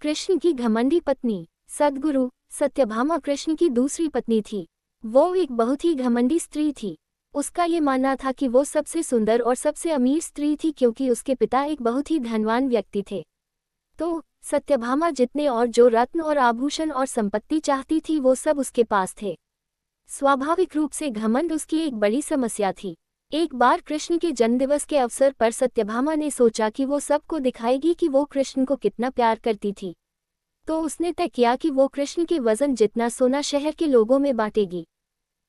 कृष्ण की घमंडी पत्नी। सद्गुरु सत्यभामा कृष्ण की दूसरी पत्नी थी। वो एक बहुत ही घमंडी स्त्री थी। उसका ये मानना था कि वो सबसे सुंदर और सबसे अमीर स्त्री थी क्योंकि उसके पिता एक बहुत ही धनवान व्यक्ति थे। तो सत्यभामा जितने और जो रत्न और आभूषण और संपत्ति चाहती थी वो सब उसके पास थे। स्वाभाविक रूप से घमंड उसकी एक बड़ी समस्या थी। एक बार कृष्ण के जन्मदिवस के अवसर पर सत्यभामा ने सोचा कि वो सबको दिखाएगी कि वो कृष्ण को कितना प्यार करती थी। तो उसने तय किया कि वो कृष्ण के वजन जितना सोना शहर के लोगों में बांटेगी।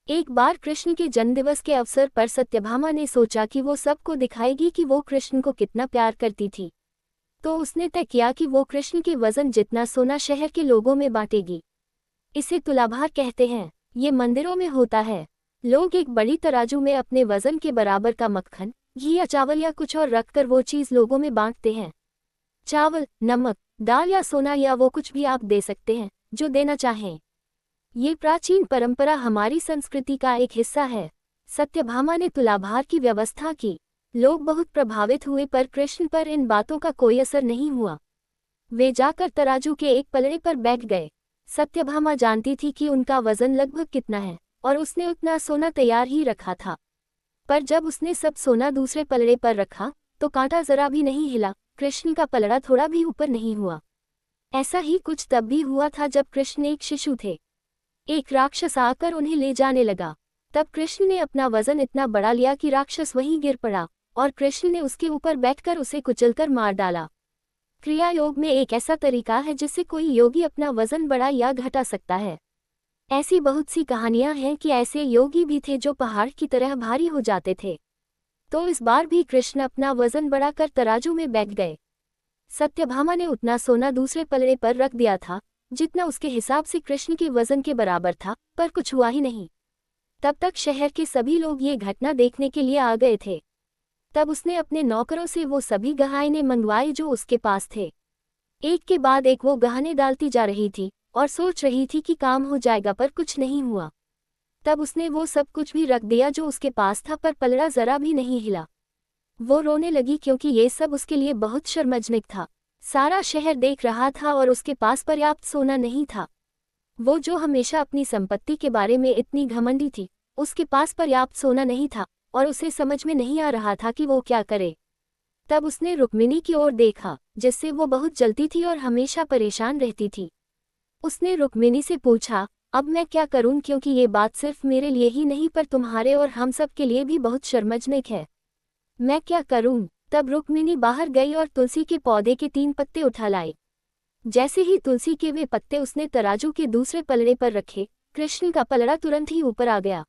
एक बार कृष्ण के जन्मदिवस के अवसर पर सत्यभामा ने सोचा कि वो सबको दिखाएगी कि वो कृष्ण को कितना प्यार करती थी। तो उसने तय किया कि वो कृष्ण के वजन जितना सोना शहर के लोगों में बांटेगी। इसे तुलाभार कहते हैं। ये मंदिरों में होता है। लोग एक बड़ी तराजू में अपने वजन के बराबर का मक्खन, घी या चावल या कुछ और रखकर वो चीज़ लोगों में बांटते हैं। चावल, नमक, दाल या सोना या वो कुछ भी आप दे सकते हैं जो देना चाहें। ये प्राचीन परंपरा हमारी संस्कृति का एक हिस्सा है। सत्यभामा ने तुलाभार की व्यवस्था की। लोग बहुत प्रभावित हुए पर कृष्ण पर इन बातों का कोई असर नहीं हुआ। वे जाकर तराजू के एक पलड़े पर बैठ गए। सत्यभामा जानती थी कि उनका वजन लगभग कितना है और उसने उतना सोना तैयार ही रखा था। पर जब उसने सब सोना दूसरे पलड़े पर रखा तो कांटा जरा भी नहीं हिला, कृष्ण का पलड़ा थोड़ा भी ऊपर नहीं हुआ। ऐसा ही कुछ तब भी हुआ था जब कृष्ण एक शिशु थे। एक राक्षस आकर उन्हें ले जाने लगा। तब कृष्ण ने अपना वजन इतना बढ़ा लिया कि राक्षस वहीं गिर पड़ा और कृष्ण ने उसके ऊपर बैठकर उसे कुचलकर मार डाला। क्रिया योग में एक ऐसा तरीका है जिससे कोई योगी अपना वजन बढ़ा या घटा सकता है। ऐसी बहुत सी कहानियां हैं कि ऐसे योगी भी थे जो पहाड़ की तरह भारी हो जाते थे। तो इस बार भी कृष्ण अपना वजन बढ़ाकर तराजू में बैठ गए। सत्यभामा ने उतना सोना दूसरे पलड़े पर रख दिया था जितना उसके हिसाब से कृष्ण के वजन के बराबर था, पर कुछ हुआ ही नहीं। तब तक शहर के सभी लोग ये घटना देखने के लिए आ गए थे। तब उसने अपने नौकरों से वो सभी गहने मंगवाए जो उसके पास थे। एक के बाद एक वो गहने डालती जा रही थी और सोच रही थी कि काम हो जाएगा, पर कुछ नहीं हुआ। तब उसने वो सब कुछ भी रख दिया जो उसके पास था, पर पलड़ा जरा भी नहीं हिला। वो रोने लगी क्योंकि ये सब उसके लिए बहुत शर्मजनक था। सारा शहर देख रहा था और उसके पास पर्याप्त सोना नहीं था। वो जो हमेशा अपनी संपत्ति के बारे में इतनी घमंडी थी, उसके पास पर्याप्त सोना नहीं था और उसे समझ में नहीं आ रहा था कि वो क्या करे। तब उसने रुक्मिणी की ओर देखा जिससे वो बहुत जलती थी और हमेशा परेशान रहती थी। उसने रुक्मिणी से पूछा, अब मैं क्या करूं, क्योंकि ये बात सिर्फ मेरे लिए ही नहीं पर तुम्हारे और हम सब के लिए भी बहुत शर्मजनक है। मैं क्या करूं? तब रुक्मिणी बाहर गई और तुलसी के पौधे के 3 पत्ते उठा लाई। जैसे ही तुलसी के वे पत्ते उसने तराजू के दूसरे पलड़े पर रखे, कृष्ण का पलड़ा तुरंत ही ऊपर आ गया।